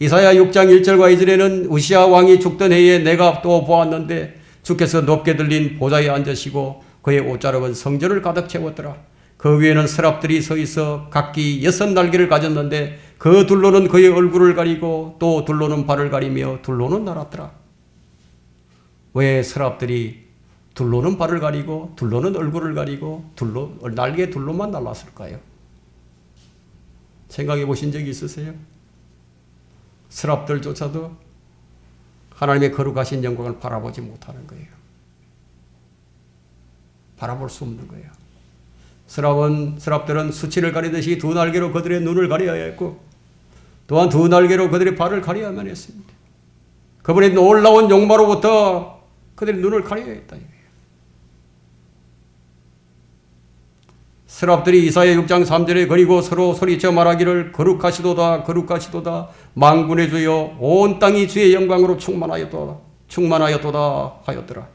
이사야 6장 1절과 2절에는 우시아 왕이 죽던 해에 내가 또 보았는데 주께서 높게 들린 보좌에 앉으시고 그의 옷자락은 성전을 가득 채웠더라. 그 위에는 서랍들이 서 있어 각기 6날개를 가졌는데 그 둘로는 그의 얼굴을 가리고 또 둘로는 발을 가리며 둘로는 날았더라. 왜 서랍들이 둘로는 발을 가리고 둘로는 얼굴을 가리고 날개 둘로만 날았을까요? 생각해 보신 적이 있으세요? 서랍들조차도 하나님의 거룩하신 영광을 바라보지 못하는 거예요. 바라볼 수 없는 거예요. 서랍들은 수치를 가리듯이 두 날개로 그들의 눈을 가려야 했고 또한 두 날개로 그들의 발을 가려야만 했습니다. 그분의 놀라운 용마로부터 그들의 눈을 가려야 했다. 서랍들이 이사야 6장 3절에 그리고 서로 소리쳐 말하기를 거룩하시도다 거룩하시도다 만군의 주여 온 땅이 주의 영광으로 충만하였도다 하였더라.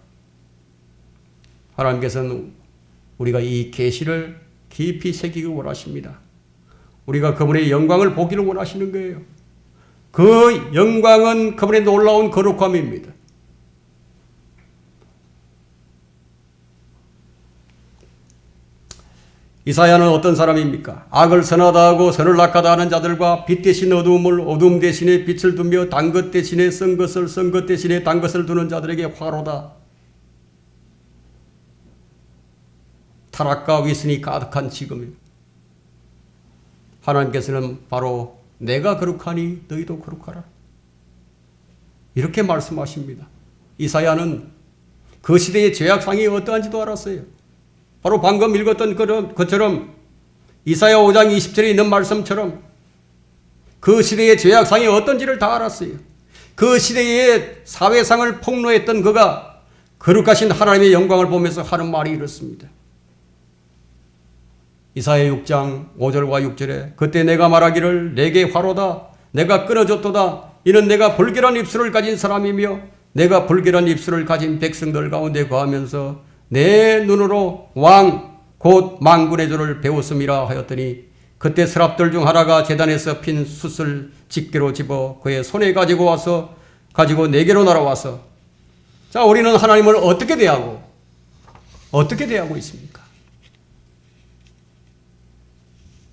하나님께서는 우리가 이 계시를 깊이 새기기 원하십니다. 우리가 그분의 영광을 보기를 원하시는 거예요. 그 영광은 그분의 놀라운 거룩함입니다. 이사야는 어떤 사람입니까? 악을 선하다 하고 선을 낙하다 하는 자들과 빛 대신 어두움을 어두움 대신에 빛을 두며 단 것 대신에 쓴 것을 쓴 것 대신에 단 것을 두는 자들에게 화로다. 타락과 위선이 가득한 지금이요. 하나님께서는 바로 내가 거룩하니 너희도 거룩하라. 이렇게 말씀하십니다. 이사야는 그 시대의 죄악상이 어떠한지도 알았어요. 바로 방금 읽었던 것처럼 이사야 5장 20절에 있는 말씀처럼 그 시대의 죄악상이 어떤지를 다 알았어요. 그 시대의 사회상을 폭로했던 그가 거룩하신 하나님의 영광을 보면서 하는 말이 이렇습니다. 이사야 6장 5절과 6절에 그때 내가 말하기를 내게 화로다 내가 끊어줬도다 이는 내가 불결한 입술을 가진 사람이며 내가 불결한 입술을 가진 백성들 가운데 거하면서 내 눈으로 왕 곧 만군의 주를 배웠음이라 하였더니 그때 서랍들 중 하나가 제단에서 핀 숯을 집게로 집어 그의 손에 가지고 내게로 날아와서 자 우리는 하나님을 어떻게 대하고 있습니까?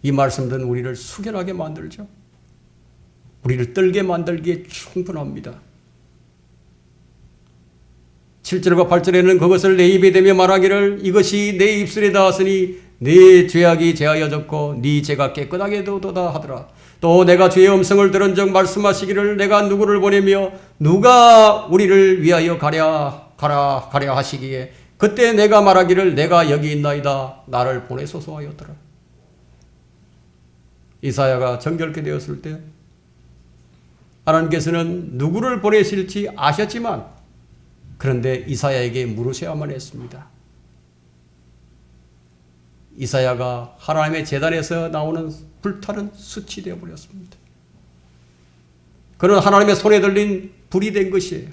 이 말씀들은 우리를 숙연하게 만들죠. 우리를 떨게 만들기에 충분합니다. 7절과 8절에는 그것을 내 입에 대며 말하기를 이것이 내 입술에 닿았으니 네 죄악이 제하여졌고 네 죄가 깨끗하게 되도다 하더라. 또 내가 주의 음성을 들은 적 말씀하시기를 내가 누구를 보내며 누가 우리를 위하여 가랴 하시기에 그때 내가 말하기를 내가 여기 있나이다 나를 보내소서 하였더라. 이사야가 정결케 되었을 때 하나님께서는 누구를 보내실지 아셨지만 그런데 이사야에게 물으셔야만 했습니다. 이사야가 하나님의 제단에서 나오는 불타는 숯이 되어버렸습니다. 그는 하나님의 손에 들린 불이 된 것이에요.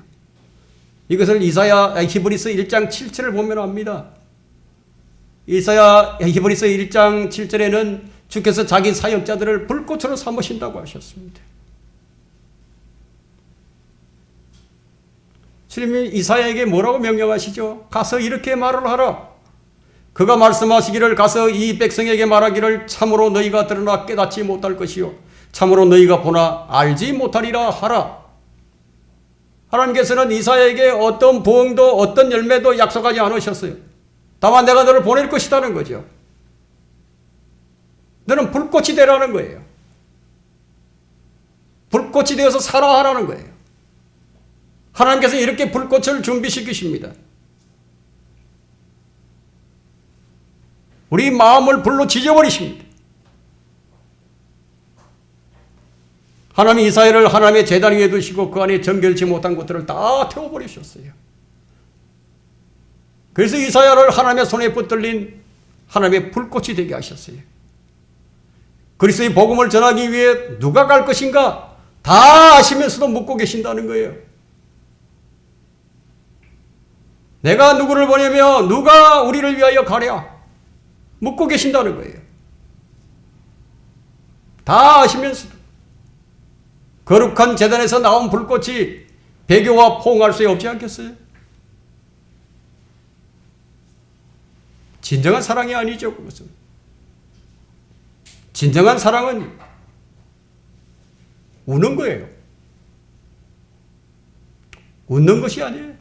이것을 히브리서 1장 7절을 보면 압니다. 히브리서 1장 7절에는 주께서 자기 사역자들을 불꽃으로 삼으신다고 하셨습니다. 주님이 이사야에게 뭐라고 명령하시죠? 가서 이렇게 말을 하라. 그가 말씀하시기를 가서 이 백성에게 말하기를 참으로 너희가 드러나 깨닫지 못할 것이요 참으로 너희가 보나 알지 못하리라 하라. 하나님께서는 이사야에게 어떤 부흥도 어떤 열매도 약속하지 않으셨어요. 다만 내가 너를 보낼 것이라는 거죠. 너는 불꽃이 되라는 거예요. 불꽃이 되어서 살아 하라는 거예요. 하나님께서 이렇게 불꽃을 준비시키십니다. 우리 마음을 불로 지져버리십니다. 하나님이 이사야를 하나님의 제단 위에 두시고 그 안에 정결치 못한 것들을 다 태워버리셨어요. 그래서 이사야를 하나님의 손에 붙들린 하나님의 불꽃이 되게 하셨어요. 그리스도의 복음을 전하기 위해 누가 갈 것인가 다 아시면서도 묻고 계신다는 거예요. 내가 누구를 보내며 누가 우리를 위하여 가랴 묻고 계신다는 거예요. 다 아시면서도 거룩한 제단에서 나온 불꽃이 배교와 포옹할 수 없지 않겠어요? 진정한 사랑이 아니죠. 그것은. 진정한 사랑은 우는 거예요. 웃는 것이 아니에요.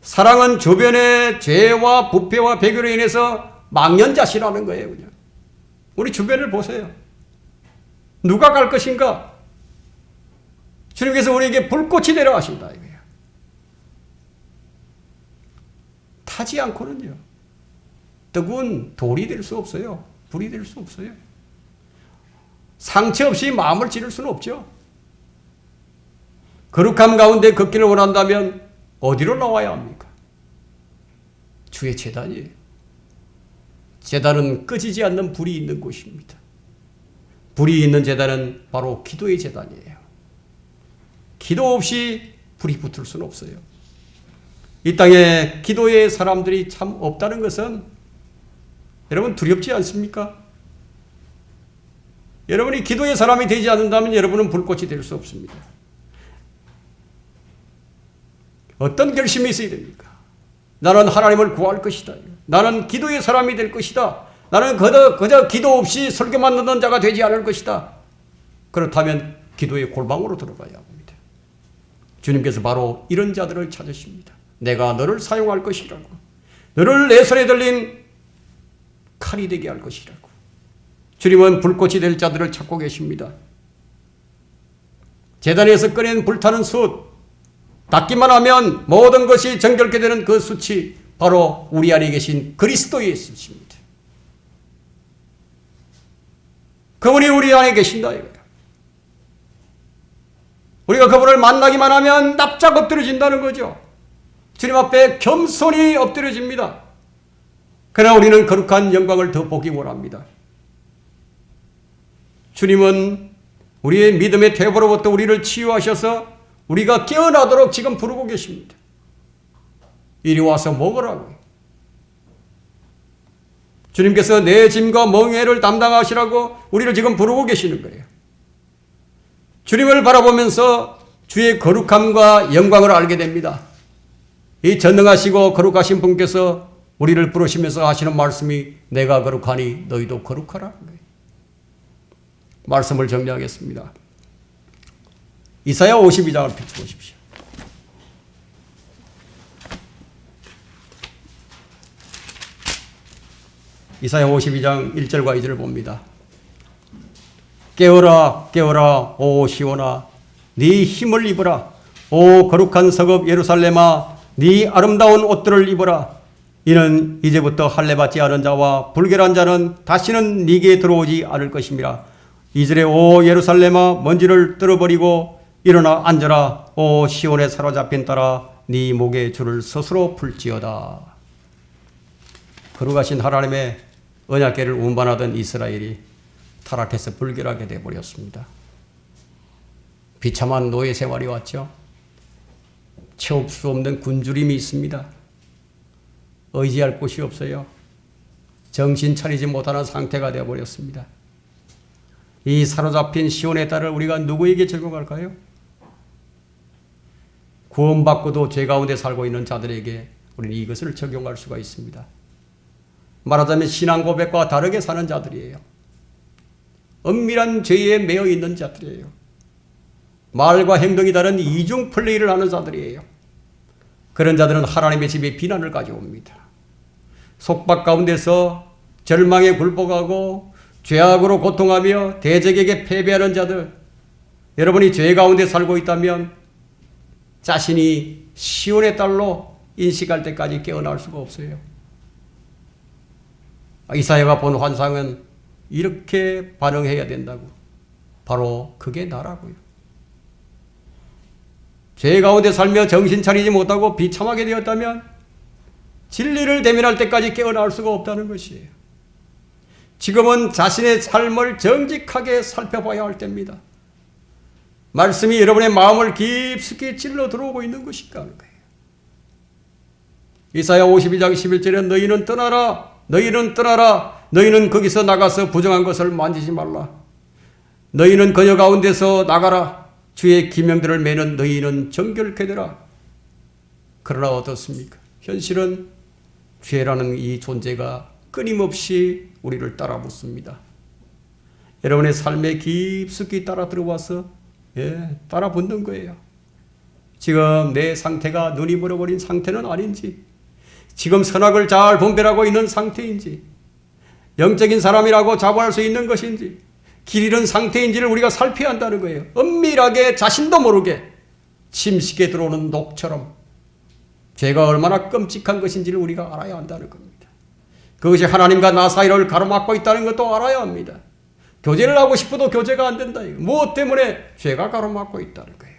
사랑은 주변의 죄와 부패와 배교로 인해서 망연자실하는 거예요. 그냥. 우리 주변을 보세요. 누가 갈 것인가? 주님께서 우리에게 불꽃이 되라 하신다 이거예요. 타지 않고는요. 뜨거운 돌이 될 수 없어요. 불이 될 수 없어요. 상처 없이 마음을 지를 수는 없죠. 거룩함 가운데 걷기를 원한다면 어디로 나와야 합니까? 주의 제단이에요. 제단은 꺼지지 않는 불이 있는 곳입니다. 불이 있는 제단은 바로 기도의 제단이에요. 기도 없이 불이 붙을 수는 없어요. 이 땅에 기도의 사람들이 참 없다는 것은 여러분 두렵지 않습니까? 여러분이 기도의 사람이 되지 않는다면 여러분은 불꽃이 될 수 없습니다. 어떤 결심이 있어야 됩니까? 나는 하나님을 구할 것이다. 나는 기도의 사람이 될 것이다. 나는 그저 기도 없이 설교만 듣는 자가 되지 않을 것이다. 그렇다면 기도의 골방으로 들어가야 합니다. 주님께서 바로 이런 자들을 찾으십니다. 내가 너를 사용할 것이라고. 너를 내 손에 들린 칼이 되게 할 것이라고. 주님은 불꽃이 될 자들을 찾고 계십니다. 제단에서 꺼낸 불타는 숯, 닿기만 하면 모든 것이 정결케 되는 그 숯이 바로 우리 안에 계신 그리스도의 숯입니다. 그분이 우리 안에 계신다 이거예요. 우리가 그분을 만나기만 하면 납작 엎드려진다는 거죠. 주님 앞에 겸손히 엎드려집니다. 그러나 우리는 거룩한 영광을 더 보기 원합니다. 주님은 우리의 믿음의 퇴보로부터 우리를 치유하셔서 우리가 깨어나도록 지금 부르고 계십니다. 이리 와서 먹으라고. 주님께서 내 짐과 멍에를 담당하시라고 우리를 지금 부르고 계시는 거예요. 주님을 바라보면서 주의 거룩함과 영광을 알게 됩니다. 이 전능하시고 거룩하신 분께서 우리를 부르시면서 하시는 말씀이 내가 거룩하니 너희도 거룩하라는 거예요. 말씀을 정리하겠습니다. 이사야 52장을 펼쳐보십시오. 이사야 52장 1절과 2절을 봅니다. 깨어라 깨어라 오 시온아 네 힘을 입어라. 오 거룩한 성읍 예루살렘아 네 아름다운 옷들을 입어라. 이는 이제부터 할례 받지 않은 자와 불결한 자는 다시는 네게 들어오지 않을 것임이라. 이스라엘 오 예루살렘아 먼지를 떨어버리고 일어나 앉으라. 오 시온에 사로잡힌 딸아 네 목의 줄을 스스로 풀지어다. 거룩하신 하나님의 언약궤를 운반하던 이스라엘이 타락해서 불결하게 되어버렸습니다. 비참한 노예 생활이 왔죠. 채울 수 없는 굶주림이 있습니다. 의지할 곳이 없어요. 정신 차리지 못하는 상태가 되어버렸습니다. 이 사로잡힌 시온의 딸을 우리가 누구에게 적용할까요? 구원받고도 죄 가운데 살고 있는 자들에게 우리는 이것을 적용할 수가 있습니다. 말하자면 신앙 고백과 다르게 사는 자들이에요. 엄밀한 죄에 매여 있는 자들이에요. 말과 행동이 다른 이중 플레이를 하는 자들이에요. 그런 자들은 하나님의 집에 비난을 가져옵니다. 속박 가운데서 절망에 굴복하고 죄악으로 고통하며 대적에게 패배하는 자들, 여러분이 죄 가운데 살고 있다면 자신이 시온의 딸로 인식할 때까지 깨어날 수가 없어요. 이사야가 본 환상은 이렇게 반응해야 된다고. 바로 그게 나라고요. 죄 가운데 살며 정신 차리지 못하고 비참하게 되었다면 진리를 대면할 때까지 깨어날 수가 없다는 것이에요. 지금은 자신의 삶을 정직하게 살펴봐야 할 때입니다. 말씀이 여러분의 마음을 깊숙이 찔러 들어오고 있는 것인가 하는 거예요. 이사야 52장 11절에 너희는 떠나라. 너희는 떠나라. 너희는 거기서 나가서 부정한 것을 만지지 말라. 너희는 그녀 가운데서 나가라. 주의 기명들을 매는 너희는 정결케 되라. 그러나 어떻습니까? 현실은 죄라는 이 존재가 끊임없이 우리를 따라붙습니다. 여러분의 삶에 깊숙이 따라 들어와서 따라 붙는 거예요. 지금 내 상태가 눈이 멀어버린 상태는 아닌지, 지금 선악을 잘 분별하고 있는 상태인지, 영적인 사람이라고 자부할 수 있는 것인지, 길 잃은 상태인지를 우리가 살펴야 한다는 거예요. 은밀하게 자신도 모르게 침식에 들어오는 녹처럼 죄가 얼마나 끔찍한 것인지를 우리가 알아야 한다는 겁니다. 그것이 하나님과 나 사이를 가로막고 있다는 것도 알아야 합니다. 교제를 하고 싶어도 교제가 안 된다. 무엇 때문에? 죄가 가로막고 있다는 거예요.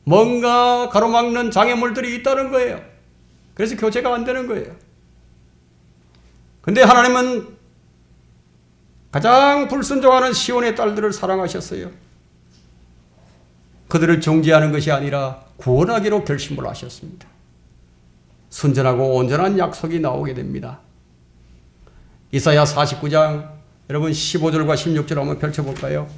뭔가 가로막는 장애물들이 있다는 거예요. 그래서 교제가 안 되는 거예요. 근데 하나님은 가장 불순종하는 시온의 딸들을 사랑하셨어요. 그들을 정죄하는 것이 아니라 구원하기로 결심을 하셨습니다. 순전하고 온전한 약속이 나오게 됩니다. 이사야 49장 여러분 15절과 16절 한번 펼쳐볼까요?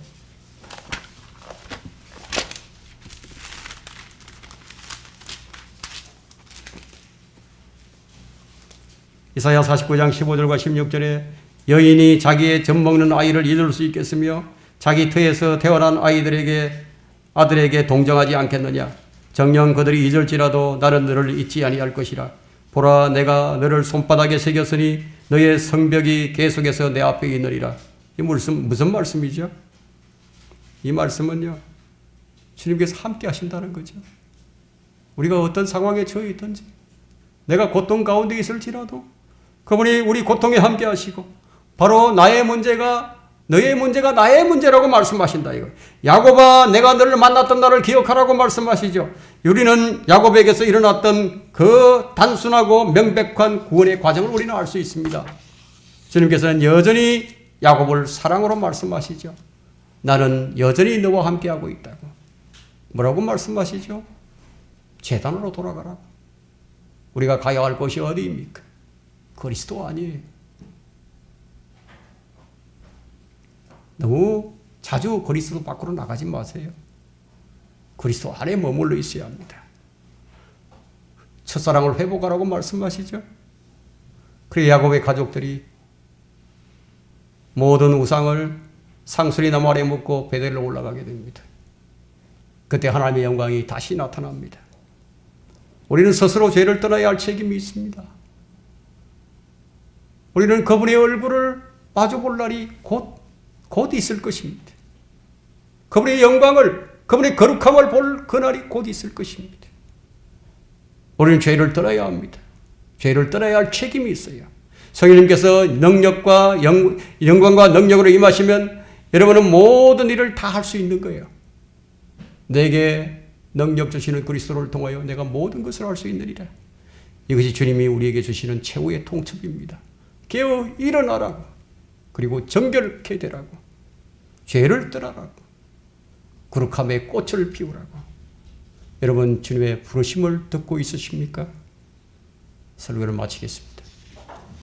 이사야 49장 15절과 16절에 여인이 자기의 젖먹는 아이를 잊을 수 있겠으며 자기 터에서 태어난 아들에게 동정하지 않겠느냐. 정녕 그들이 잊을지라도 나는 너를 잊지 아니할 것이라. 보라 내가 너를 손바닥에 새겼으니 너의 성벽이 계속해서 내 앞에 있느니라. 이 무슨 말씀이죠? 이 말씀은요, 주님께서 함께 하신다는 거죠. 우리가 어떤 상황에 처해 있든지, 내가 고통 가운데 있을지라도 그분이 우리 고통에 함께 하시고, 바로 나의 문제가 너의 문제가 나의 문제라고 말씀하신다 이거. 야곱아 내가 너를 만났던 날을 기억하라고 말씀하시죠. 우리는 야곱에게서 일어났던 그 단순하고 명백한 구원의 과정을 우리는 알 수 있습니다. 주님께서는 여전히 야곱을 사랑으로 말씀하시죠. 나는 여전히 너와 함께하고 있다고. 뭐라고 말씀하시죠? 제단으로 돌아가라고. 우리가 가야 할 곳이 어디입니까? 그리스도 아니에요. 너무 자주 그리스도 밖으로 나가지 마세요. 그리스도 안에 머물러 있어야 합니다. 첫사랑을 회복하라고 말씀하시죠. 그래 야곱의 가족들이 모든 우상을 상수리 나무 아래 묻고 베델로 올라가게 됩니다. 그때 하나님의 영광이 다시 나타납니다. 우리는 스스로 죄를 떠나야 할 책임이 있습니다. 우리는 그분의 얼굴을 마주볼 날이 곧 있을 것입니다. 그분의 영광을, 그분의 거룩함을 볼 그날이 곧 있을 것입니다. 우리는 죄를 떠나야 합니다. 죄를 떠나야 할 책임이 있어요. 성령님께서 능력과 영광과 능력으로 임하시면 여러분은 모든 일을 다 할 수 있는 거예요. 내게 능력 주시는 그리스도를 통하여 내가 모든 것을 할 수 있느니라. 이것이 주님이 우리에게 주시는 최후의 통첩입니다. 깨어 일어나라고, 그리고 정결케 되라고, 죄를 떠나라고, 거룩함의 꽃을 피우라고. 여러분 주님의 부르심을 듣고 있으십니까? 설교를 마치겠습니다.